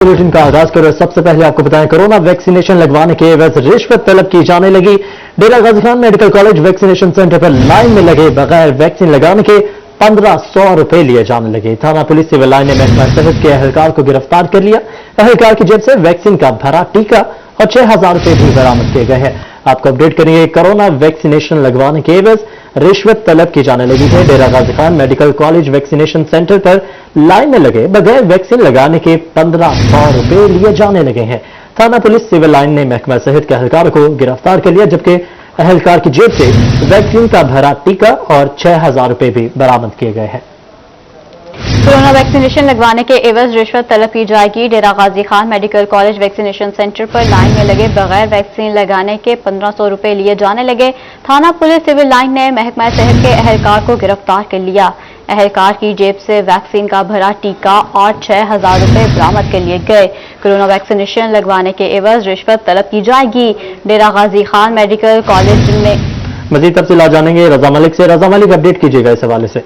Bulletin का आगाज कर सबसे पहले आपको बताएं, कोरोना वैक्सीनेशन लगवाने के एवज रिश्वत तलब की जाने लगी। Dera Ghazi Khan medical college vaccination centre पर लाइन में लगे बगैर वैक्सीन लगाने के 1500 रुपए लिए जाने लगे। थाना पुलिस सिविल लाइन ने महकमा सेहत के अहलकार को गिरफ्तार कर लिया। अहलकार की जेब से वैक्सीन का भरा टीका और 6000 रुपए भी बरामद किए गए हैं। आपको अपडेट करेंगे, कोरोना वैक्सीनेशन लगवाने के एवज रिश्वत तलब की जाने लगी है। Dera Ghazi Khan medical college vaccination centre पर लाइन में लगे बगैर वैक्सीन लगाने के 1500 रुपए लिए जाने लगे हैं। थाना पुलिस सिविल लाइन ने महकमा सेहत के अहलकार को गिरफ्तार कर लिया, जबकि अहलकार की जेब से वैक्सीन का भरा टीका और 6000 रुपए भी बरामद किए गए हैं। कोरोना वैक्सीनेशन लगवाने के एवज रिश्वत तलब की जाएगी। Dera Ghazi Khan medical college vaccination centre पर लाइन में लगे बगैर वैक्सीन लगाने के 1500 रुपए लिए जाने लगे। थाना पुलिस सिविल लाइन ने महकमा सेहत के अहलकार को गिरफ्तार कर लिया। अहलकार की जेब से वैक्सीन का भरा टीका और 6000 रुपए बरामद कर लिए गए। कोरोना वैक्सीनेशन लगवाने के एवज रिश्वत तलब की जाएगी। डेरा गाजी खान मेडिकल कॉलेज में मजीद तफसीलात जानेंगे रजा मलिक से। रजा मलिक, अपडेट कीजिएगा इस हवाले से।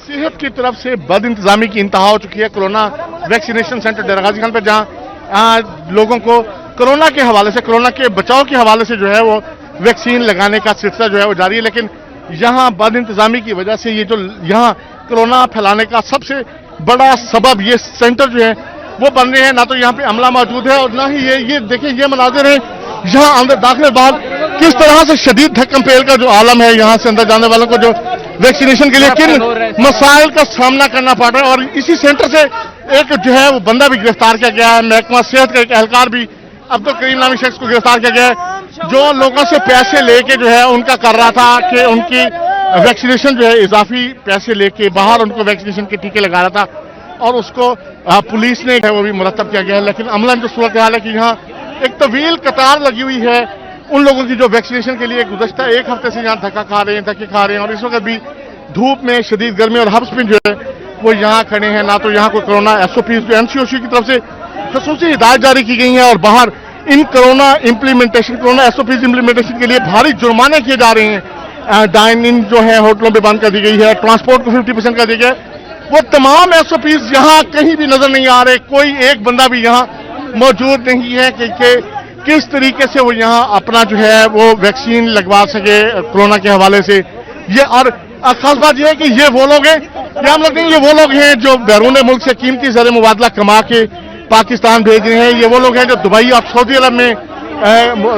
सेहत की तरफ से बद इंतजामी की इंतहा हो चुकी है कोरोना वैक्सीनेशन सेंटर डेरा गाजी खान पर, जहां लोगों को कोरोना के हवाले से, कोरोना के बचाव के हवाले से जो है वो वैक्सीन लगाने का सिलसिला जो है वो जारी है। लेकिन यहाँ बद इंतजामी की वजह से ये जो यहाँ कोरोना फैलाने का सबसे बड़ा सबब ये सेंटर जो है वो बन रहे हैं। ना तो यहाँ पे अमला मौजूद है और ना ही ये देखिए ये मनाजिर है यहाँ अंदर दाखिल बाहर किस तरह से शदीद धक्कम पेल का जो आलम है। यहाँ से अंदर जाने वालों को जो वैक्सीनेशन के लिए किन मसाइल का सामना करना पड़ रहा है, और इसी सेंटर से एक जो है वो बंदा भी गिरफ्तार किया गया है। महकमा सेहत का एक एहलकार भी अब्दुल करीम नामी शख्स को गिरफ्तार किया गया है, जो लोगों से पैसे लेके जो है उनका कर रहा था कि उनकी वैक्सीनेशन जो है इजाफी पैसे लेके बाहर उनको वैक्सीनेशन के टीके लगा रहा था, और उसको पुलिस ने वो भी मुरतब किया गया है। लेकिन अमलन जो सूरत हाल है कि यहाँ एक तवील कतार लगी हुई है उन लोगों की जो वैक्सीनेशन के लिए गुज़श्ता एक हफ्ते से यहाँ धक्के खा रहे हैं, और इस वक्त भी धूप में शदीद गर्मी और हब्स में जो है वो यहाँ खड़े हैं। ना तो यहाँ कोई कोरोना SOP जो MCOC की तरफ से खसूसी हिदायत जारी की गई है, और बाहर इन कोरोना SOP इम्प्लीमेंटेशन के लिए भारी जुर्माने किए जा रहे हैं। डाइन इन जो है होटलों में बंद कर दी गई है, ट्रांसपोर्ट को 50% कर दिया गया। वो तमाम SOPs यहाँ कहीं भी नजर नहीं आ रहे। कोई एक बंदा भी यहाँ मौजूद नहीं है कि किस तरीके से वो यहाँ अपना जो है वो वैक्सीन लगवा सके कोरोना के हवाले से। ये और खास बात यह है कि ये वो लोग हैं, ये हम लोग नहीं, ये वो लोग हैं जो बैरून मुल्क से कीमती ज़र मुबादला कमा के पाकिस्तान भेज रहे हैं। ये वो लोग हैं जो दुबई और सऊदी अरब में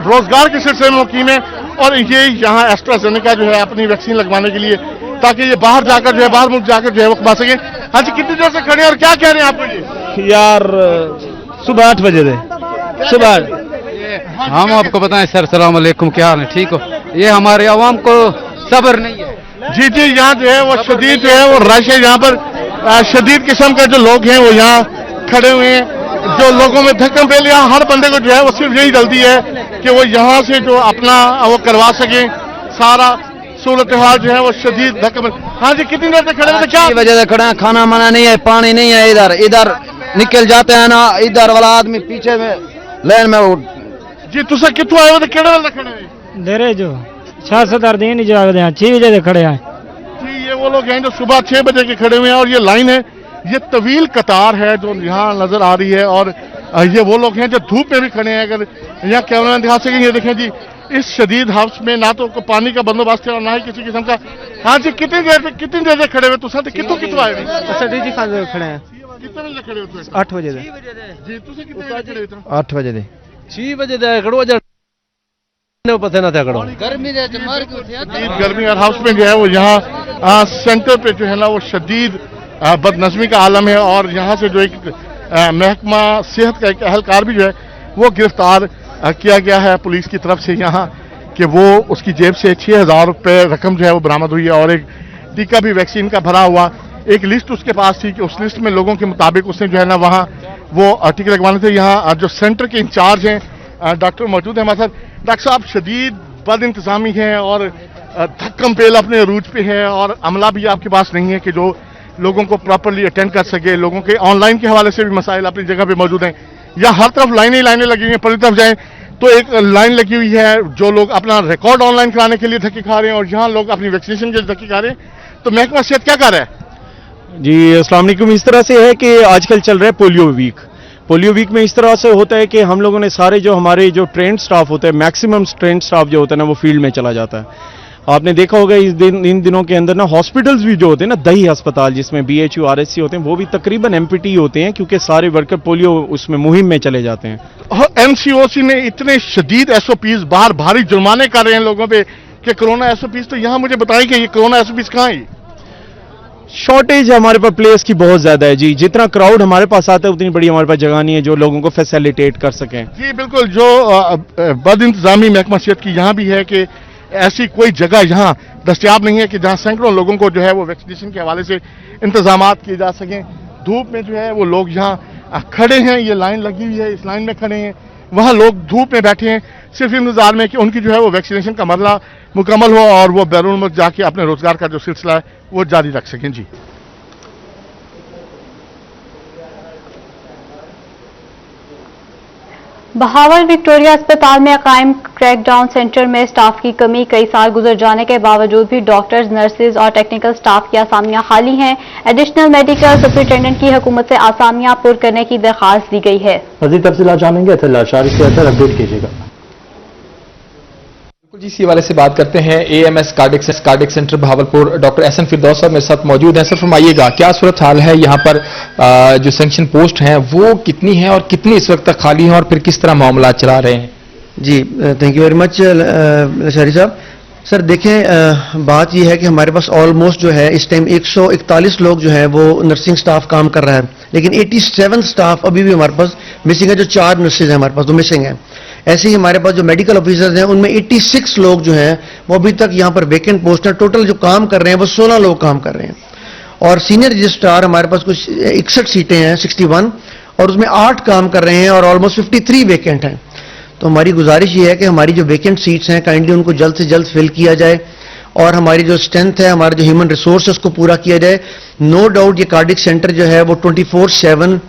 रोजगार के सिलसिले में मुकीम है, और ये यहाँ एस्ट्राजेनेका जो है अपनी वैक्सीन लगवाने के लिए, ताकि ये बाहर जाकर जो है बाहर मुल्क जाकर जो है वो कमा सके। हाँ जी, कितनी देर से खड़े हैं और क्या कह रहे हैं आपको? ये यार सुबह 8 बजे सुबह। हम आपको बताएं सर, सलाम अलैकुम, क्या हाल है? ठीक हो? ये हमारे आवाम को सब्र नहीं है। जी जी, यहाँ जो है वो शदीद जो है वो रश है। यहाँ पर शदीद किस्म के जो लोग हैं वो यहाँ खड़े हुए हैं। जो लोगों में धक्कम पेल, यहाँ हर बंदे को जो है वो सिर्फ यही जल्दी है कि वो यहाँ से जो अपना वो करवा सके सारा सूरत हाल जो है वो शदीद धक्कम। हाँ जी, कितनी देर से खड़े हैं? क्या वजह से खड़े हैं? खाना माना नहीं है, पानी नहीं है, इधर निकल जाते हैं ना, इधर वाला आदमी पीछे में लाइन में। जी तुसा कितों आए हो तो केड़े वाले खड़े हैं? देरे जो 6-7 दिन जागते हैं, 6 बजे से खड़े हैं। जी, ये वो लोग हैं जो सुबह 6 बजे के खड़े हुए हैं, और ये लाइन है, ये तवील कतार है जो यहाँ नजर आ रही है। और ये वो लोग हैं जो धूप में भी खड़े हैं। अगर यहाँ कैमरा दिखा सकेंगे, ये देखें जी, इस शदीद हाउस में ना तो पानी का बंदोबस्त है और ना ही किसी किस्म का। हाँ जी, कितनी देर से खड़े हुए? तुसा कितों आए जी खड़े हैं। कितने बजे खड़े हो? 8 बजे से। जी, तुसा कितने बजे खड़े हो? 8 बजे से 6 बजे खड़ो पता ना था खड़ो। गर्मी और हाउस में जो है वो यहाँ सेंटर पे जो है ना वो शदीद बदनज़मी का आलम है, और यहाँ से जो एक महकमा सेहत का एक अहलकार भी जो है वो गिरफ्तार किया गया है पुलिस की तरफ से यहाँ, कि वो उसकी जेब से 6000 रुपये रकम जो है वो बरामद हुई है, और एक टीका भी वैक्सीन का भरा हुआ एक लिस्ट उसके पास थी कि उस लिस्ट में लोगों के मुताबिक उसने जो है ना वहाँ वो टीके लगवाने थे। यहाँ जो सेंटर के इंचार्ज हैं डॉक्टर मौजूद हैं हमारे साथ। डॉक्टर साहब, शदीद बद इंतजामी है और धक्कम पेल अपने अरूज पे है, और अमला भी आपके पास नहीं है कि जो लोगों को प्रॉपरली अटेंड कर सके। लोगों के ऑनलाइन के हवाले से भी मसाइल अपनी जगह पे मौजूद हैं। या हर तरफ लाइनें लगी हुई हैं। परी तरफ जाएं तो एक लाइन लगी हुई है, जो लोग अपना रिकॉर्ड ऑनलाइन कराने के लिए धक्के खा रहे हैं, और यहाँ लोग अपनी वैक्सीनेशन के धक्के खा रहे हैं। तो महकमा सेहत क्या कर रहा है? जी अस्सलाम वालेकुम। इस तरह से है कि आजकल चल रहा है पोलियो वीक में इस तरह से होता है कि हम लोगों ने सारे जो हमारे जो ट्रेंड स्टाफ होता है, मैक्सिमम ट्रेंड स्टाफ जो होता है ना, वो फील्ड में चला जाता है। आपने देखा होगा इन दिनों के अंदर ना हॉस्पिटल्स भी जो होते हैं ना, दही अस्पताल जिसमें BHU RSC होते हैं, वो भी तकरीबन MPT होते हैं, क्योंकि सारे वर्कर पोलियो उसमें मुहिम में चले जाते हैं। NCOC ने इतने शदीद SOPs बाहर भारी जुर्माने कर रहे हैं लोगों पे कि कोरोना SOPs, तो यहाँ मुझे बताएं कि ये कोरोना SOPs कहाँ है? शॉर्टेज हमारे पास प्लेस की बहुत ज्यादा है जी। जितना क्राउड हमारे पास आता है उतनी बड़ी हमारे पास जगह नहीं है जो लोगों को फैसिलिटेट कर सकें। जी बिल्कुल, जो बद इंतजामी महकमा सेहत की यहाँ भी है कि ऐसी कोई जगह यहाँ दस्तयाब नहीं है कि जहाँ सैकड़ों लोगों को जो है वो वैक्सीनेशन के हवाले से इंतजामात किए जा सकें। धूप में जो है वो लोग यहाँ खड़े हैं, ये लाइन लगी हुई है, इस लाइन में खड़े हैं, वहाँ लोग धूप में बैठे हैं सिर्फ इंतजार में कि उनकी जो है वो वैक्सीनेशन का मरला मुकम्मल हो और वो बैरून मुल्क जाके अपने रोजगार का जो सिलसिला है वो जारी रख सकें। जी बहावल विक्टोरिया अस्पताल में कायम क्रैकडाउन सेंटर में स्टाफ की कमी, कई साल गुजर जाने के बावजूद भी डॉक्टर्स, नर्सेज और टेक्निकल स्टाफ की आसामियां खाली हैं। एडिशनल मेडिकल सुपरिटेंडेंट की हुकूमत से आसामियां पुर करने की दरखास्त दी गई है। मजीद तफसीलात जानेंगे अतुल्ला शारिक से अपडेट कीजिएगा। जी इसी वाले से बात करते हैं। AMS cardiac centre Bahawalpur doctor Ehsan Firdous साहब मेरे साथ मौजूद हैं। सर फरमाइएगा क्या सूरत हाल है यहाँ पर, जो सैंक्शन पोस्ट हैं वो कितनी हैं और कितनी इस वक्त तक खाली हैं और फिर किस तरह मामला चला रहे हैं? जी thank you very much Lashari साहब। सर देखें, बात यह है कि हमारे पास ऑलमोस्ट जो है इस टाइम 141 लोग जो है वो नर्सिंग स्टाफ काम कर रहा है, लेकिन 87 स्टाफ अभी भी हमारे पास मिसिंग है। जो 4 नर्सेज हैं हमारे पास वो मिसिंग हैं। ऐसे ही हमारे पास जो मेडिकल ऑफिसर्स हैं उनमें 86 लोग जो हैं वो अभी तक यहाँ पर वेकेंट पोस्ट हैं। टोटल जो काम कर रहे हैं वो 16 लोग काम कर रहे हैं और सीनियर रजिस्ट्रार हमारे पास कुछ 61 सीटें हैं 61, और उसमें 8 काम कर रहे हैं और ऑलमोस्ट 53 वेकेंट हैं। तो हमारी गुजारिश ये है कि हमारी जो वेकेंट सीट्स हैं काइंडली उनको जल्द से जल्द फिल किया जाए और हमारी जो स्ट्रेंथ है, हमारा जो ह्यूमन रिसोर्स है उसको पूरा किया जाए। नो डाउट ये कार्डिक सेंटर जो है वो 24/7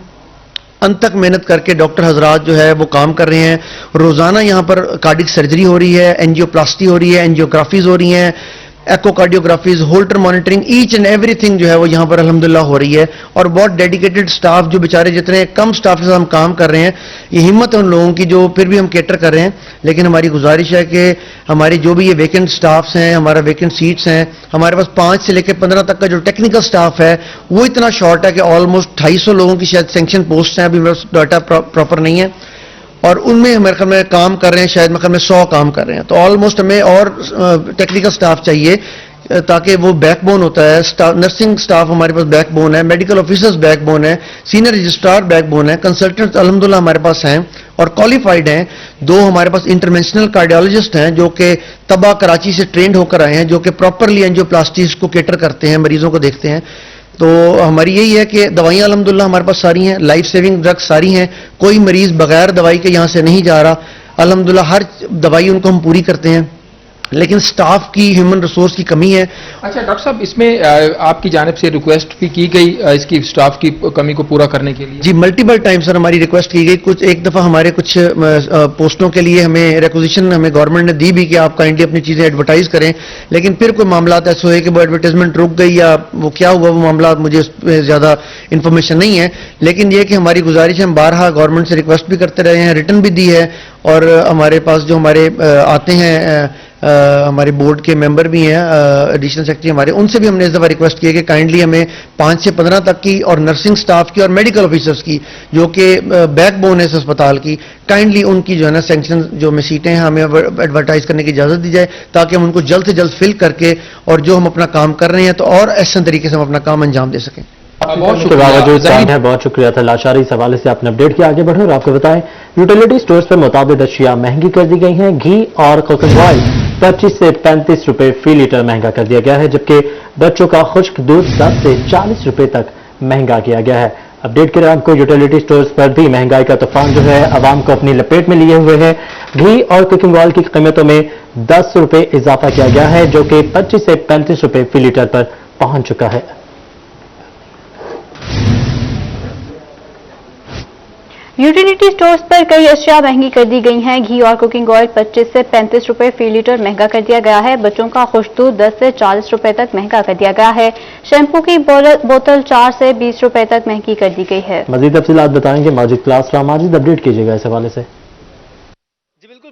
अंत तक मेहनत करके डॉक्टर हजरात जो है वो काम कर रहे हैं। रोजाना यहाँ पर कार्डिक सर्जरी हो रही है, एंजियोप्लास्टी हो रही है, एंजियोग्राफीज हो रही हैं, echocardiographies, Holter monitoring, each and everything जो है वो यहाँ पर अल्हम्दुलिल्लाह हो रही है। और बहुत डेडिकेटेड स्टाफ, जो बेचारे जितने कम स्टाफ के साथ हम काम कर रहे हैं, ये हिम्मत है उन लोगों की जो फिर भी हम कैटर कर रहे हैं। लेकिन हमारी गुजारिश है कि हमारी जो भी ये वेकेंट स्टाफ्स हैं, हमारा वेकेंट सीट्स हैं, हमारे पास 5 से लेकर 15 तक का जो टेक्निकल स्टाफ है वो इतना शॉर्ट है कि ऑलमोस्ट 250 लोगों की शायद सैंक्शन पोस्ट हैं, अभी मेरा डाटा प्रॉपर नहीं है, और उनमें मेरे ख्याल में काम कर रहे हैं शायद मेरे ख्याल में 100 काम कर रहे हैं। तो ऑलमोस्ट हमें और टेक्निकल स्टाफ चाहिए ताकि वो बैकबोन होता है। नर्सिंग स्टाफ हमारे पास बैकबोन है, मेडिकल ऑफिसर्स बैकबोन है, सीनियर रजिस्ट्रार बैकबोन है, कंसल्टेंट्स अल्हम्दुलिल्लाह हमारे पास हैं और क्वालिफाइड हैं। 2 हमारे पास इंटरवेंशनल कार्डियोलॉजिस्ट हैं जो कि तबा कराची से ट्रेंड होकर आए हैं, जो कि प्रॉपरली एंजियोप्लास्टीज को कैटर करते हैं, मरीजों को देखते हैं। तो हमारी यही है कि दवाइयाँ अल्हम्दुलिल्लाह हमारे पास सारी हैं, लाइफ सेविंग ड्रग्स सारी हैं, कोई मरीज बगैर दवाई के यहाँ से नहीं जा रहा। अल्हम्दुलिल्लाह हर दवाई उनको हम पूरी करते हैं, लेकिन स्टाफ की, ह्यूमन रिसोर्स की कमी है। अच्छा डॉक्टर साहब, इसमें आपकी जानिब से रिक्वेस्ट भी की गई इसकी स्टाफ की कमी को पूरा करने के लिए? जी मल्टीपल टाइम सर हमारी रिक्वेस्ट की गई। कुछ एक दफ़ा हमारे कुछ पोस्टों के लिए हमें रिक्वेजिशन हमें गवर्नमेंट ने दी भी कि आप काइंडली अपनी चीज़ें एडवर्टाइज करें, लेकिन फिर कोई मामला ऐसे हुए कि वो एडवर्टाइजमेंट रुक गई या वो क्या हुआ वो मामला, मुझे उस पर ज़्यादा इन्फॉर्मेशन नहीं है। लेकिन ये कि हमारी गुजारिश है, हम बारहा गवर्नमेंट से रिक्वेस्ट भी करते रहे हैं, रिटर्न भी दी है, और हमारे पास जो हमारे आते हैं हमारे बोर्ड के मेंबर भी हैं, एडिशनल सेक्रेटरी हमारे, उनसे भी हमने इस दफ़ा रिक्वेस्ट की है कि काइंडली हमें 5 से 15 तक की और नर्सिंग स्टाफ की और मेडिकल ऑफिसर्स की जो कि बैकबोन है इस अस्पताल की, काइंडली उनकी जो है ना सैंक्शन जो हमें सीटें हैं हमें एडवर्टाइज करने की इजाज़त दी जाए ताकि हम उनको जल्द से जल्द फिल करके और जो हम अपना काम कर रहे हैं तो और ऐसे तरीके से हम अपना काम अंजाम दे सकें। के बावजूद है, बहुत शुक्रिया था लाशारी। इस हवाले से आपने अपडेट किया। आगे बढ़े और आपको बताएं यूटिलिटी स्टोर्स पर मुताबिक अशिया महंगी कर दी गई हैं। घी और कोकोनट ऑयल 25 से 35 रुपए फी लीटर महंगा कर दिया गया है, जबकि बच्चों का खुश्क दूध 10 से 40 रुपए तक महंगा किया गया है। अपडेट करें आपको, यूटिलिटी स्टोर्स पर भी महंगाई का तूफान जो है आवाम को अपनी लपेट में लिए हुए है। घी और कुकिंग ऑयल की कीमतों में 10 रुपए इजाफा किया गया है, जो कि 25 से 35 रुपए फी लीटर पर पहुंच चुका है। यूटिलिटी स्टोर्स पर कई अशिया महंगी कर दी गई हैं। घी और कुकिंग ऑयल 25 से 35 रुपए फी लीटर महंगा कर दिया गया है। बच्चों का खुश्क दूध 10 से 40 रुपए तक महंगा कर दिया गया है। शैम्पू की बोतल 4 से 20 रुपए तक महंगी कर दी गई है। मजीद तफसीलात बताएंगे माजिद क्लास। माजिद अपडेट कीजिएगा इस हवाले से।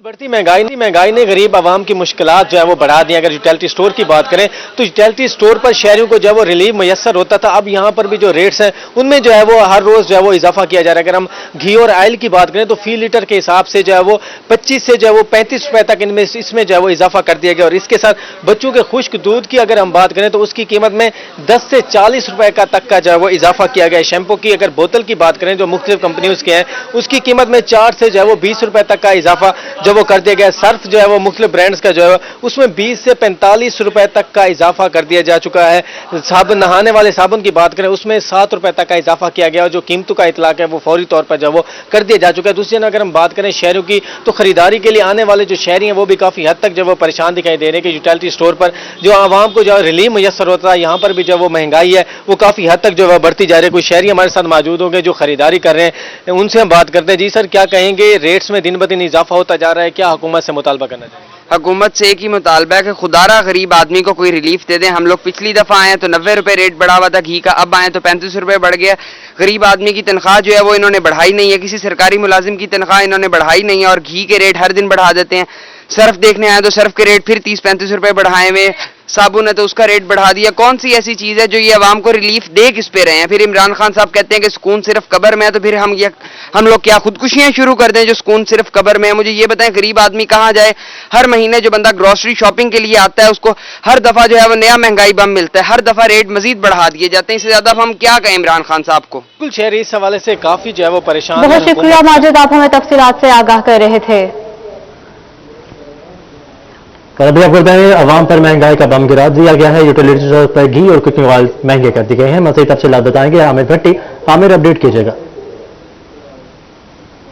बढ़ती महंगाई ने गरीब आवाम की मुश्किलात जो है वो बढ़ा दी। अगर यूटिलिटी स्टोर की बात करें तो यूटिलिटी स्टोर पर शहरियों को जो है वो रिलीफ मैसर होता था, अब यहाँ पर भी जो रेट्स हैं उनमें जो है वो हर रोज जो है वो इजाफा किया जा रहा है। अगर हम घी और ऑयल की बात करें तो फी लीटर के हिसाब से जो है वो 25 से जो है वो 35 रुपए तक इसमें जो है वो इजाफा कर दिया गया। और इसके साथ बच्चों के खुश्क दूध की अगर हम बात करें तो उसकी कीमत में 10 से 40 रुपए का तक का जो है वो इजाफा किया गया है। शैम्पू की अगर बोतल की बात करें जो मुख्तलिफ कंपनियों के हैं उसकी कीमत में 4 से जो है वो 20 रुपए तक का इजाफा जो वो कर दिया गया। सर्फ जो है वो मुख्तलिफ ब्रांड्स का जो है उसमें 20 से 45 रुपए तक का इजाफा कर दिया जा चुका है। साबुन, नहाने वाले साबुन की बात करें उसमें 7 रुपए तक का इजाफा किया गया और जो कीमतों का इतलाक है वो फौरी तौर पर जो वो कर दिया जा चुका है। दूसरी अगर हम बात करें शहरों की तो खरीदारी के लिए आने वाले जो शहरी हैं वो भी काफी हद तक जो वो परेशान दिखाई दे रहे हैं कि यूटिलिटी स्टोर पर जो आवाम को जो रिलीफ मैसर होता है, यहाँ पर भी जो वो महंगाई है वो काफी हद तक जो है बढ़ती जा रही है। कोई शहरी हमारे साथ मौजूद होंगे जो खरीदारी कर रहे हैं, उनसे हम बात करते हैं। जी सर, क्या कहेंगे, रेट्स में दिन ब दिन इजाफा होता जा रहा है, क्या हुकूमत से मुतालबा करना चाहिए? हुकूमत से एक ही मुतालबा है कि खुदारा गरीब आदमी को कोई रिलीफ दे दें। हम लोग पिछली दफा आए तो 90 रुपए रेट बढ़ा हुआ था घी का, अब आए तो 35 रुपए बढ़ गया। गरीब आदमी की तनख्वाह जो है वो इन्होंने बढ़ाई नहीं है, किसी सरकारी मुलाजिम की तनख्वाह इन्होंने बढ़ाई नहीं है और घी के रेट हर दिन बढ़ा देते हैं। सर्फ देखने आए तो सर्फ के रेट फिर 30-35 रुपए बढ़ाए हुए, साबुन है तो उसका रेट बढ़ा दिया। कौन सी ऐसी चीज है जो ये आवाम को रिलीफ दे किस पे रहे हैं? फिर इमरान खान साहब कहते हैं कि सुकून सिर्फ कब्र में है, तो फिर हम लोग क्या खुदकुशियां शुरू कर दें जो सुकून सिर्फ कब्र में है? मुझे ये बताएं, गरीब आदमी कहाँ जाए? हर महीने जो बंदा ग्रोसरी शॉपिंग के लिए आता है उसको हर दफा जो है वो नया महंगाई बम मिलता है, हर दफा रेट मजीद बढ़ा दिए जाते हैं। इससे ज्यादा हम क्या कहें इमरान खान साहब को? बिल्कुल, शहरी इस हवाले से काफी जो है वो परेशान। बहुत शुक्रिया माजिद, आप हमें तफसीलात से आगाह कर रहे थे। अभी आपको बताएं, आवाम पर महंगाई का बम गिरा दिया गया है। यूटिलिटी स्टोर पर घी और कुकिंग ऑयल महंगे कर दिए गए हैं। मज़ीद तफसीलात बताएंगे आमिर भट्टी। आमिर, अपडेट कीजिएगा।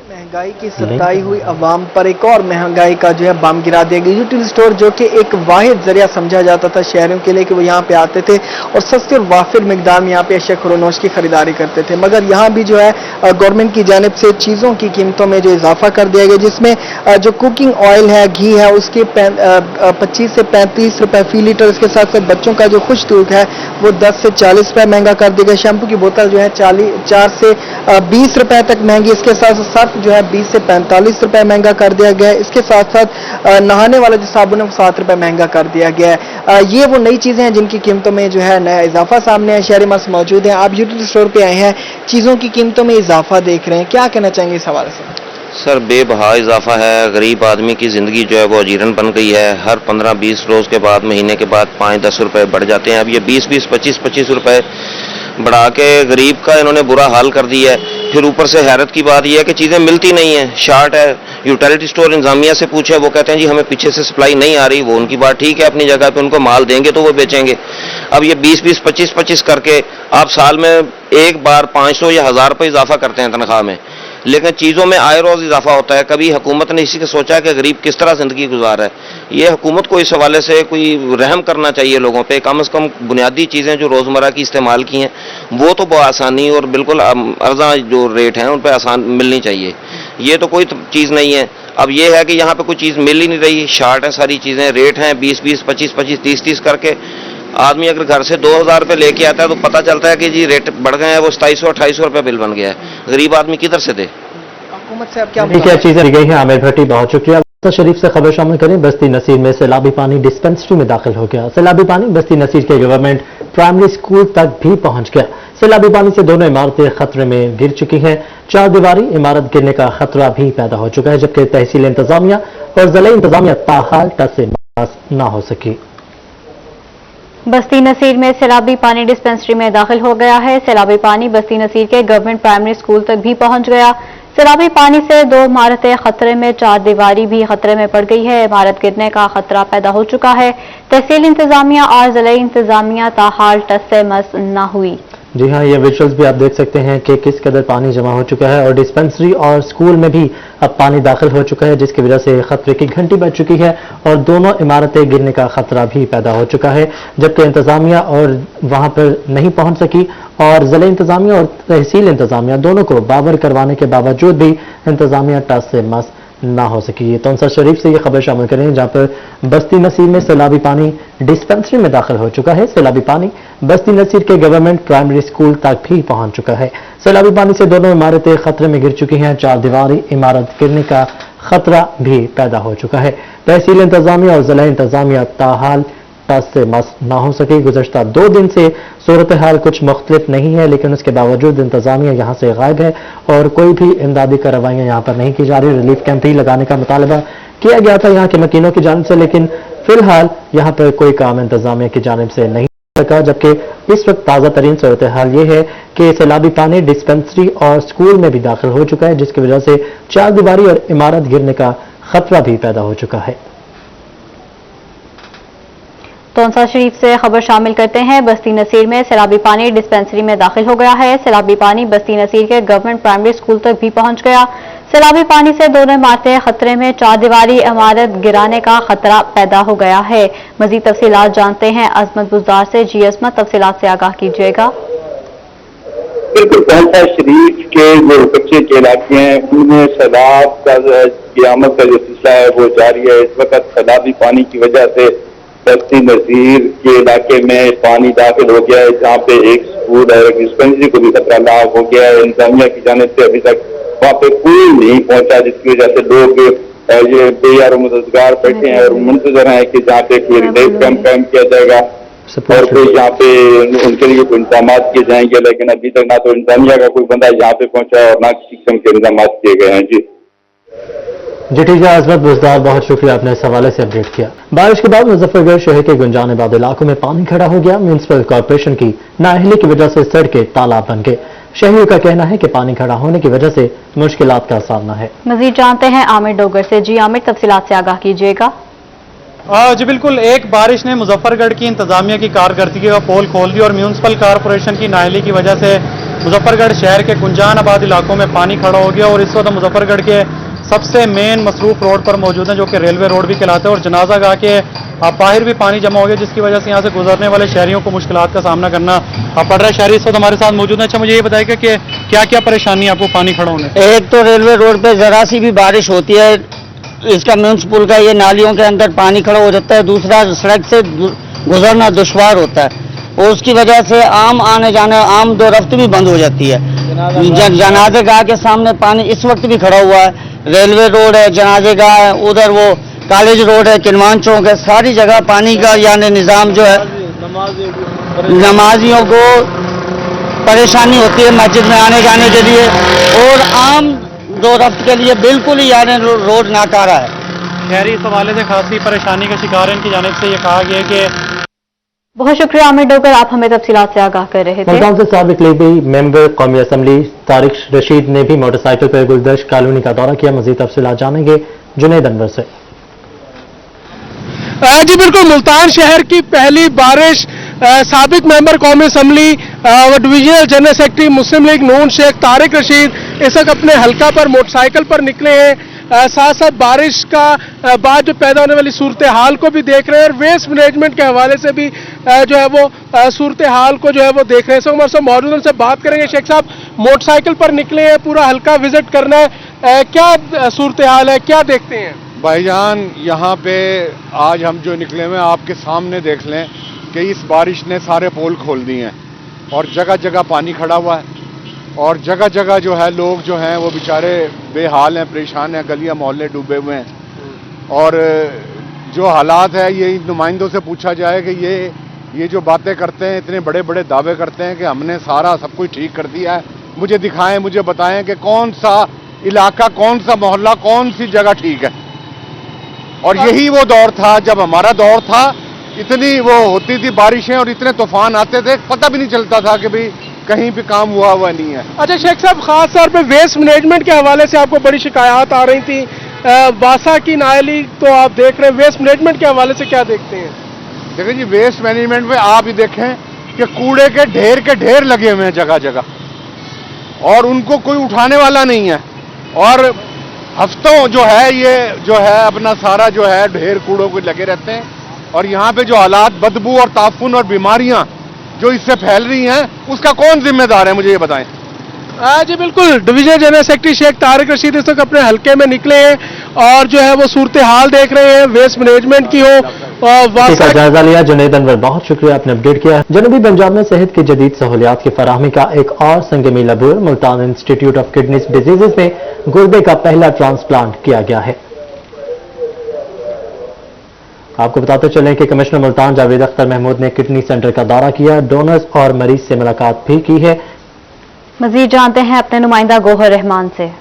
महंगाई की सताई हुई अवाम पर एक और महंगाई का जो है बम गिरा दिया गया। यूटिलिटी स्टोर जो कि एक वाहिद जरिया समझा जाता था शहरों के लिए कि वो यहाँ पे आते थे और सस्ती और वाफिर मिकदार में यहाँ पे अशिया खरोनोश की खरीदारी करते थे, मगर यहाँ भी जो है गवर्नमेंट की जानिब से चीज़ों की कीमतों में जो इजाफा कर दिया गया, जिसमें जो कुकिंग ऑयल है, घी है, उसके 25 से 35 रुपए फी लीटर। इसके साथ साथ बच्चों का जो खुश्क दूध है वो 10 से 40 रुपए महंगा कर दिया गया। शैम्पू की बोतल जो है 4 से 20 रुपए तक महंगी। इसके साथ सर्फ जो है 20 से 45 रुपए महंगा कर दिया गया है। इसके साथ साथ नहाने वाला जो साबुन है वो 7 रुपए महंगा कर दिया गया है। ये वो नई चीजें हैं जिनकी कीमतों में जो है नया इजाफा सामने है। शहरी मस मौजूद हैं, आप यूटिलिटी स्टोर पे आए हैं, चीजों की कीमतों में इजाफा देख रहे हैं, क्या कहना चाहेंगे इस हवाले से? सर, बेबहा इजाफा है। गरीब आदमी की ज़िंदगी जो है वो अजीरन बन गई है। हर 15-20 रोज़ के बाद, महीने के बाद 5-10 रुपए बढ़ जाते हैं। अब ये 20-20, 25-25 रुपए बढ़ा के गरीब का इन्होंने बुरा हाल कर दिया है। फिर ऊपर से हैरत की बात यह है कि चीज़ें मिलती नहीं हैं। शार्ट है, यूटिलिटी स्टोर इंतजामिया से पूछे, वो कहते हैं जी हमें पीछे से सप्लाई नहीं आ रही। वो उनकी बात ठीक है, अपनी जगह पे उनको माल देंगे तो वो बेचेंगे। अब ये 20-20, 25-25 करके आप साल में एक बार 500 या 1000 रुपये इजाफा करते हैं तनख्वाह में, लेकिन चीज़ों में आए रोज़ इजाफा होता है। कभी हुकूमत ने इसी को सोचा कि गरीब किस तरह ज़िंदगी गुजार है? ये हुकूमत को इस हवाले से कोई रहम करना चाहिए लोगों पे। कम से कम बुनियादी चीज़ें जो रोज़मर्रा की इस्तेमाल की हैं वो तो बहुत आसानी और बिल्कुल अर्जा जो रेट हैं उन पर आसान मिलनी चाहिए। ये तो कोई चीज़ नहीं है। अब ये है कि यहाँ पे कोई चीज़ मिल ही नहीं रही, शार्ट है सारी चीज़ें, रेट हैं 20-20, 25-25, 30-30 करके। आदमी अगर घर से 2000 रुपये लेके आता है तो पता चलता है कि जी रेट बढ़ गए हैं, वो 2700-2800 रुपये बिल बन गया है। गरीब आदमी किधर से दे? हुकूमत से अब क्या चीजें दी गई हैं? आमिर भट्टी, बहुत शुक्रिया। शरीफ से खबर शामिल करें। बस्ती नसीर में सैलाबी पानी डिस्पेंसरी में दाखिल हो गया। सैलाबी पानी बस्ती नसीर के गवर्नमेंट प्राइमरी स्कूल तक भी पहुंच गया। सैलाबी पानी से दोनों इमारतें खतरे में गिर चुकी हैं। 4 दीवारी इमारत गिरने का खतरा भी पैदा हो चुका है, जबकि तहसील इंतजामिया और जिला इंतजामिया ताहाल टस से पास न हो सकी। बस्ती नसीर में सैलाबी पानी डिस्पेंसरी में दाखिल हो गया है। सैलाबी पानी बस्ती नसीर के गवर्नमेंट प्राइमरी स्कूल तक भी पहुंच गया। सैलाबी पानी से 2 इमारतें खतरे में, 4 दीवारी भी खतरे में पड़ गई है। इमारत गिरने का खतरा पैदा हो चुका है। तहसील इंतजामिया और जिला इंतजामिया ताहाल टस से मस न हुई। जी हाँ, ये विजुअल्स भी आप देख सकते हैं कि किस कदर पानी जमा हो चुका है और डिस्पेंसरी और स्कूल में भी अब पानी दाखिल हो चुका है, जिसकी वजह से खतरे की घंटी बज चुकी है और दोनों इमारतें गिरने का खतरा भी पैदा हो चुका है, जबकि इंतजामिया और वहां पर नहीं पहुंच सकी और ज़िला इंतजामिया और तहसील इंतजामिया दोनों को बावर करवाने के बावजूद भी इंतजामिया टस से मस ना हो सकी। तौंसर शरीफ से ये खबर शामिल करें, जहां पर बस्ती नसीर में सैलाबी पानी डिस्पेंसरी में दाखिल हो चुका है। सैलाबी पानी बस्ती नसीर के गवर्नमेंट प्राइमरी स्कूल तक भी पहुंच चुका है। सैलाबी पानी से दोनों इमारतें खतरे में गिर चुकी हैं। 4 दीवारी इमारत गिरने का खतरा भी पैदा हो चुका है। तहसील इंतजामिया और जिला इंतजामिया ताहाल टस से मस ना हो सके। गुज़श्ता 2 दिन से सूरत हाल कुछ मुख्तलिफ नहीं है, लेकिन उसके बावजूद इंतजामिया यहाँ से गायब है और कोई भी इमदादी कार्रवाइयाँ यहाँ पर नहीं की जा रही। रिलीफ कैंप ही लगाने का मुतालबा किया गया था यहाँ के मकीनों की जानिब से, लेकिन फिलहाल यहाँ पर कोई काम इंतजामिया की जानिब से नहीं सका। जबकि इस वक्त ताज़ा तरीन सूरत हाल ये है कि सैलाबी पानी डिस्पेंसरी और स्कूल में भी दाखिल हो चुका है, जिसकी वजह से 4 दीवारी और इमारत गिरने का खतरा भी पैदा हो चुका है। तौंसा शरीफ से खबर शामिल करते हैं। बस्ती नसीर में सैलाबी पानी डिस्पेंसरी में दाखिल हो गया है। सैलाबी पानी बस्ती नसीर के गवर्नमेंट प्राइमरी स्कूल तक भी पहुंच गया। सैलाबी पानी से दोनों इमारतें खतरे में, 4 दीवारी इमारत गिराने का खतरा पैदा हो गया है। मजीद तफसीलात जानते हैं अजमत बुजदार से। जी अजमत, तफसीलात से आगाह कीजिएगा। बिल्कुल, तौंसा शरीफ के जो कच्चे के इलाके हैं उनमें सैलाब का क़यामत का जो सिलसिला है वो जारी है। इस वक्त सैलाबी पानी की वजह से बस्ती नज़ीर के इलाके में पानी दाखिल हो गया है, जहाँ पे एक स्कूल और एक डिस्पेंसरी को भी खतरा लाक हो गया है। इंतजामिया की जानिब से अभी तक वहाँ पे कोई नहीं पहुंचा, जिसकी वजह से लोग ये बेयार और मददगार बैठे हैं और मुंतजर हैं कि जहाँ पे कोई रिलीफ कैंप कायम किया जाएगा और कोई यहाँ पे उनके लिए कोई इंतजाम किए जाएंगे। लेकिन अभी तक ना तो इंतजामिया का कोई बंदा यहाँ पे पहुंचा और ना किसी किस्म के इंतजाम किए गए हैं। जी ठीक है अजमत बुजदार, बहुत शुक्रिया, आपने इस हवाले से अपडेट किया। बारिश के बाद मुजफ्फरगढ़ शहर के गुंजानेबाद इलाकों में पानी खड़ा हो गया। म्यूनिसिपल कॉर्पोरेशन की नाअहली की वजह से सड़कें तालाब बन गए। शहरियों का कहना है कि पानी खड़ा होने की वजह से मुश्किलात का सामना है। मजीद जानते हैं आमिर डोगर से। जी आमिर, तफसीलात से आगाह कीजिएगा। जी बिल्कुल, एक बारिश ने मुजफ्फरगढ़ की इंतजामिया की कारकर्दगी का पोल खोल दी और म्यूनिसिपल कॉर्पोरेशन की नाअहली की वजह से मुजफ्फरगढ़ शहर के गुंजानाबाद इलाकों में पानी खड़ा हो गया। और इस वक्त मुजफ्फरगढ़ के सबसे मेन मसरूफ रोड पर मौजूद है, जो कि रेलवे रोड भी कहलाता है, और जनाजा गाह के बाहर भी पानी जमा हो गया, जिसकी वजह से यहाँ से गुजरने वाले शहरियों को मुश्किलात का सामना करना पड़ रहा है। शहरी इस वक्त हमारे साथ मौजूद है। अच्छा, मुझे ये बताइएगा कि क्या क्या परेशानी आपको पानी खड़ा होने? एक तो रेलवे रोड पे जरा सी भी बारिश होती है, इसका म्यूनिसिपल का ये नालियों के अंदर पानी खड़ा हो जाता है। दूसरा, सड़क से गुजरना दुश्वार होता है और उसकी वजह से आम आने जाने, आम दो रफ्त भी बंद हो जाती है। जनाजे गाह के सामने पानी इस वक्त भी खड़ा हुआ है। रेलवे रोड है, जनाजे गाह है, उधर वो कॉलेज रोड है, किनवान चौक है, सारी जगह पानी का यानी निज़ाम जो है, नमाजियों को परेशानी होती है मस्जिद में आने जाने के लिए और आम दो रफ्त के लिए बिल्कुल ही यानी रोड नाकारा है। शहरी इस हवाले से खासी परेशानी का शिकार है। इनकी जानिब से ये कहा गया कि बहुत शुक्रिया आमिर डोगर, आप हमें तफसीलात से आगाह कर रहे थे। मुल्तान से साबिक लेबी मेंबर कौमी असम्बली तारिक रशीद ने भी मोटरसाइकिल पर गुलदश्त कॉलोनी का दौरा किया। मजीद तफसीलात जानेंगे जुनैद अनवर से। जी बिल्कुल, मुल्तान शहर की पहली बारिश साबिक मेंबर कौमी असम्बली व डिवीजनल जनरल सेक्रेटरी मुस्लिम लीग नून शेख तारिक रशीद इस वक्त अपने हल्का पर मोटरसाइकिल पर निकले हैं। साथ साथ बारिश का बाद जो पैदा होने वाली सूरत हाल को भी देख रहे हैं और वेस्ट मैनेजमेंट के हवाले से भी जो है वो सूरत हाल को जो है वो देख रहे हैं। हमारे साथ मौजूद उनसे बात करेंगे। शेख साहब, मोटरसाइकिल पर निकले हैं, पूरा हल्का विजिट करना है, क्या सूरत हाल है, क्या देखते हैं? भाईजान, यहाँ पे आज हम जो निकले हुए आपके सामने देख लें कि इस बारिश ने सारे पोल खोल दिए हैं और जगह जगह पानी खड़ा हुआ है और जगह जगह जो है लोग जो हैं वो बेचारे बेहाल हैं, परेशान हैं, गलियां मोहल्ले डूबे हुए हैं। और जो हालात है ये नुमाइंदों से पूछा जाए कि ये जो बातें करते हैं, इतने बड़े बड़े दावे करते हैं कि हमने सारा सब कुछ ठीक कर दिया है, मुझे दिखाएं, मुझे बताएं कि कौन सा इलाका, कौन सा मोहल्ला, कौन सी जगह ठीक है। और यही वो दौर था जब हमारा दौर था, इतनी वो होती थी बारिशें और इतने तूफान आते थे, पता भी नहीं चलता था कि भाई कहीं भी काम हुआ नहीं है। अच्छा शेख साहब, खास तौर पे वेस्ट मैनेजमेंट के हवाले से आपको बड़ी शिकायत आ रही थी, बासा की नाअहली तो आप देख रहे हैं, वेस्ट मैनेजमेंट के हवाले से क्या देखते हैं? देखिए जी, वेस्ट मैनेजमेंट में आप ही देखें कि कूड़े के ढेर लगे हुए हैं जगह जगह और उनको कोई उठाने वाला नहीं है। और हफ्तों जो है ये जो है अपना सारा जो है ढेर कूड़ों को लगे रहते हैं और यहाँ पे जो हालात, बदबू और ताफुन और बीमारियाँ जो इससे फैल रही हैं, उसका कौन जिम्मेदार है, मुझे ये बताएं। जी बिल्कुल, divisional general secretary Sheikh Tariq Rashid इस वक्त अपने हल्के में निकले हैं और जो है वो सूरत हाल देख रहे हैं, वेस्ट मैनेजमेंट की हो का जायजा लिया। जुनैद अनवर, बहुत शुक्रिया, आपने अपडेट किया। जनूबी पंजाब में सेहत की जदीद सहूलियात की फराहमी का एक और संग मील अबूर। Multan institute of kidney diseases में गुर्दे का पहला ट्रांसप्लांट किया गया है। आपको बताते चलें कि कमिश्नर मुल्तान जावेद अख्तर महमूद ने किडनी सेंटर का दौरा किया, डोनर्स और मरीज से मुलाकात भी की है। मजीद जानते हैं अपने नुमाइंदा गोहर रहमान से।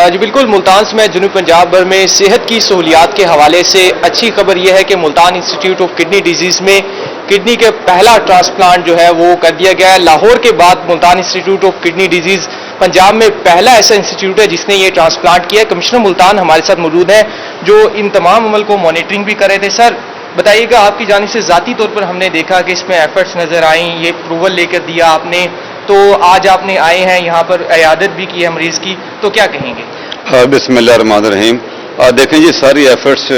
जी बिल्कुल, मुल्तान में जनूबी पंजाब भर में सेहत की सहूलियात के हवाले से अच्छी खबर यह है कि Multan institute of kidney disease में किडनी के पहला ट्रांसप्लांट जो है वो कर दिया गया है। लाहौर के बाद Multan institute of kidney disease Punjab में पहला ऐसा इंस्टीट्यूट है जिसने ये ट्रांसप्लांट किया है। कमिश्नर मुल्तान हमारे साथ मौजूद हैं जो इन तमाम अमल को मॉनिटरिंग भी कर रहे थे। सर बताइएगा, आपकी जानिब से ज़ाती तौर पर हमने देखा कि इसमें एफर्ट्स नज़र आई, ये अप्रूवल लेकर दिया आपने, तो आज आपने आए हैं यहाँ पर इयादत भी की है मरीज़ की, तो क्या कहेंगे? बिस्मिल्लाहिर्रहमानिर्रहीम। देखें जी, सारी एफर्ट्स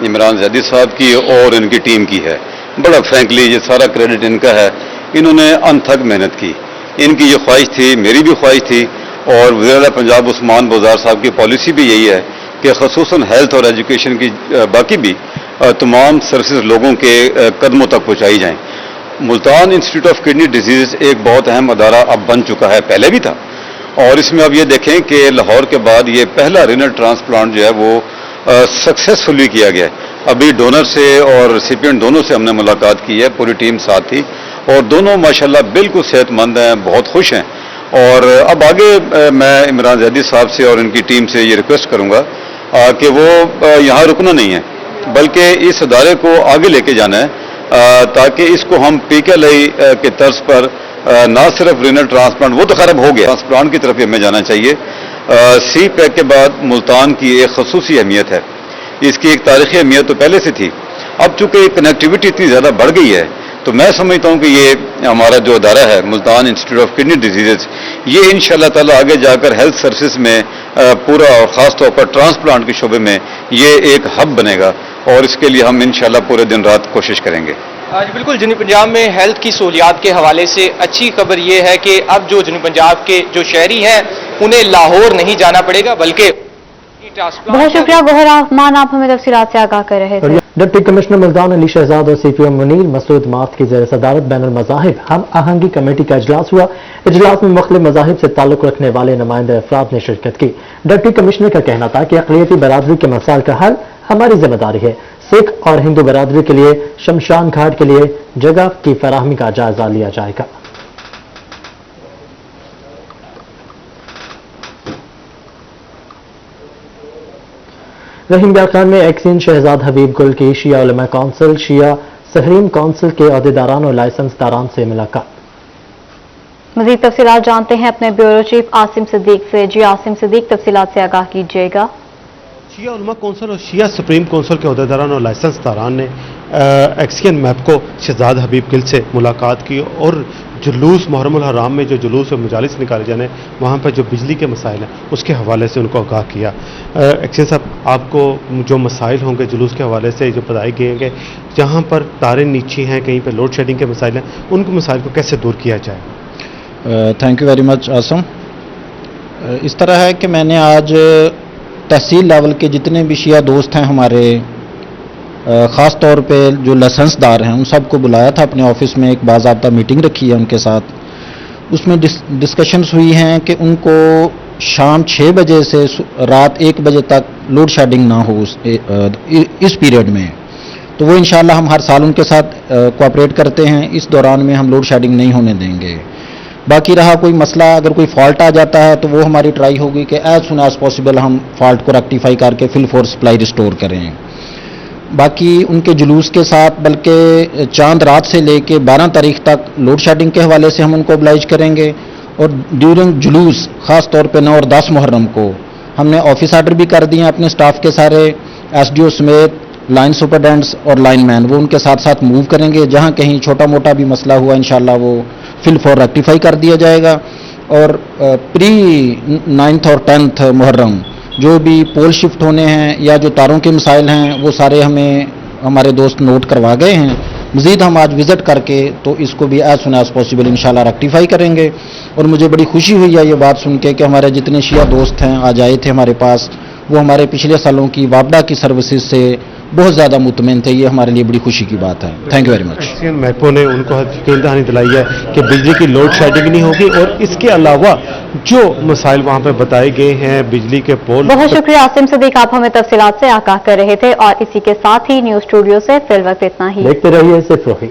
इमरान जैदी साहब की और इनकी टीम की है। बड़ा फ्रैंकली ये सारा क्रेडिट इनका है। इन्होंने अनथक मेहनत की, इनकी ये ख्वाहिश थी, मेरी भी ख्वाहिश थी, और वज़ीर पंजाब उस्मान बुज़दार साहब की पॉलिसी भी यही है कि ख़ुसूसन हेल्थ और एजुकेशन की बाकी भी तमाम सर्विसेज लोगों के कदमों तक पहुँचाई जाएँ। Multan institute of kidney disease एक बहुत अहम अदारा अब बन चुका है, पहले भी था, और इसमें अब ये देखें कि लाहौर के बाद ये पहला रिनल ट्रांसप्लांट जो है वो सक्सेसफुली किया गया है। अभी डोनर से और रेसिपिएंट दोनों से हमने मुलाकात की है, पूरी टीम साथ थी, और दोनों माशाल्लाह बिल्कुल सेहतमंद हैं, बहुत खुश हैं। और अब आगे मैं इमरान जैदी साहब से और इनकी टीम से ये रिक्वेस्ट करूंगा कि वो यहाँ रुकना नहीं है, बल्कि इस अदारे को आगे लेके जाना है, ताकि इसको हम PKLI के तर्ज पर ना सिर्फ रिनल ट्रांसप्लांट, वो तो खराब हो गया, ट्रांसप्लांट की तरफ हमें जाना चाहिए। सी पैक के बाद मुल्तान की एक खसूसी अहमियत है, इसकी एक तारीखी अहमियत तो पहले से थी। अब चूंकि कनेक्टिविटी इतनी ज़्यादा बढ़ गई है, तो मैं समझता हूँ कि ये हमारा जो अदारा है Multan institute of kidney diseases, ये इंशाअल्लाह ताला आगे जाकर हेल्थ सर्विस में पूरा, और ख़ास तौर पर ट्रांसप्लांट के शोबे में ये एक हब बनेगा, और इसके लिए हम इंशाअल्लाह पूरे दिन रात कोशिश करेंगे। आज बिल्कुल जनूबी पंजाब में हेल्थ की सहूलियात के हवाले से अच्छी खबर ये है कि अब जो जनूबी पंजाब के जो शहरी हैं उन्हें लाहौर नहीं जाना पड़ेगा, बल्कि बहुत शुक्रिया गोहर रहमान, आप हमें तफसीलात से आगाह कर रहे थे। डिप्टी कमिश्नर मुल्तान अली शहजाद और CPO मुनीर मसूद माफ्त की ज़ेर सदारत बैनुल मज़ाहिब हम आहंगी कमेटी का इजलास हुआ। इजलास में मुख्तलिफ मज़ाहिब से ताल्लुक़ रखने वाले नुमाइंदे अफराद ने शिरकत की। डिप्टी कमिश्नर का कहना था कि अक़लियती बरादरी के मसाइल का हल हमारी जिम्मेदारी है। सिख और हिंदू बरादरी के लिए शमशान घाट के लिए जगह की फराहमी का जायजा लिया जाएगा। रहीम ब्यार खान में एक्सिन शहजाद हबीब गुल की शिया उलमा काउंसिल, शिया सहरीन काउंसिल के अहदेदारान और लाइसेंसदारान से मुलाकात। मजीद तफसीलात जानते हैं अपने ब्यूरो चीफ आसिम सिद्दीक से। जी आसिम सिद्दीक, तफसीलात से आगाह कीजिएगा। शिया उलमा कौंसिल और शिया सुप्रीम कौंसिल के अहदेदारान और लाइसेंसदारान ने एक्सियन मैपको शहजाद हबीब गिल से मुलाकात की और जुलूस मुहर्रमुल हराम में जो जुलूस और मजालिस निकाले जाने, वहाँ पर जो बिजली के मसाइल हैं उसके हवाले से उनको आगाह किया। एक्सियन साहब, आपको जो मसाइल होंगे जुलूस के हवाले से जो बताए गए हैं, जहाँ पर तारें नीची हैं, कहीं पर लोड शेडिंग के मसाइल हैं, उनको मसाइल को कैसे दूर किया जाए? Thank you very much Asim. इस तरह है कि मैंने आज तहसील लेवल के जितने भी शिया दोस्त हैं हमारे, ख़ास तौर पे जो लाइसेंसदार हैं, उन सबको बुलाया था अपने ऑफिस में, एक बाज़ाब्ता मीटिंग रखी है उनके साथ। उसमें डिस्कशंस हुई हैं कि उनको शाम 6 बजे से रात 1 बजे तक लोड शेडिंग ना हो इस पीरियड में। तो वो इंशाल्लाह हम हर साल उनके साथ कोऑपरेट करते हैं, इस दौरान में हम लोड शेडिंग नहीं होने देंगे। बाकी रहा कोई मसला, अगर कोई फॉल्ट आ जाता है तो वो हमारी ट्राई होगी कि एज सुन एज पॉसिबल हम फॉल्ट को रेक्टिफाई करके फिल फोर्स सप्लाई रिस्टोर करें। बाकी उनके जुलूस के साथ बल्कि चांद रात से लेके 12 तारीख तक लोड शेडिंग के हवाले से हम उनको ऑब्लाइज करेंगे, और ड्यूरिंग जुलूस ख़ास तौर पे 9 और 10 मुहर्रम को हमने ऑफिस आर्डर भी कर दिए अपने स्टाफ के सारे, SDO समेत लाइन सुपरडेंट्स और लाइन मैन वो उनके साथ साथ मूव करेंगे। जहाँ कहीं छोटा मोटा भी मसला हुआ इंशाल्लाह वो फिल फॉर रेक्टिफाई कर दिया जाएगा। और प्री 9th और 10th मुहर्रम जो भी पोल शिफ्ट होने हैं या जो तारों के मसाइल हैं वो सारे हमें हमारे दोस्त नोट करवा गए हैं, मज़ीद हम आज विज़िट करके तो इसको भी एज सुन एज पॉसिबल इंशाल्लाह रेक्टिफाई करेंगे। और मुझे बड़ी खुशी हुई है ये बात सुन के कि हमारे जितने शिया दोस्त हैं आज आए थे हमारे पास, वो हमारे पिछले सालों की वापडा की सर्विसेज से बहुत ज़्यादा मुतमिन थे। ये हमारे लिए बड़ी खुशी की बात है। Thank you very much. XEN MEPCO ने उनको यकीन दहानी दिलाई है कि बिजली की लोड शेडिंग नहीं होगी और इसके अलावा जो मसाइल वहाँ पे बताए गए हैं बिजली के पोल। बहुत शुक्रिया आसिम सिद्दीक, आप हमें तफसीलात से आगाह कर रहे थे। और इसी के साथ ही न्यूज स्टूडियो से फिल वक्त इतना ही। देखते रहिए सिर्फ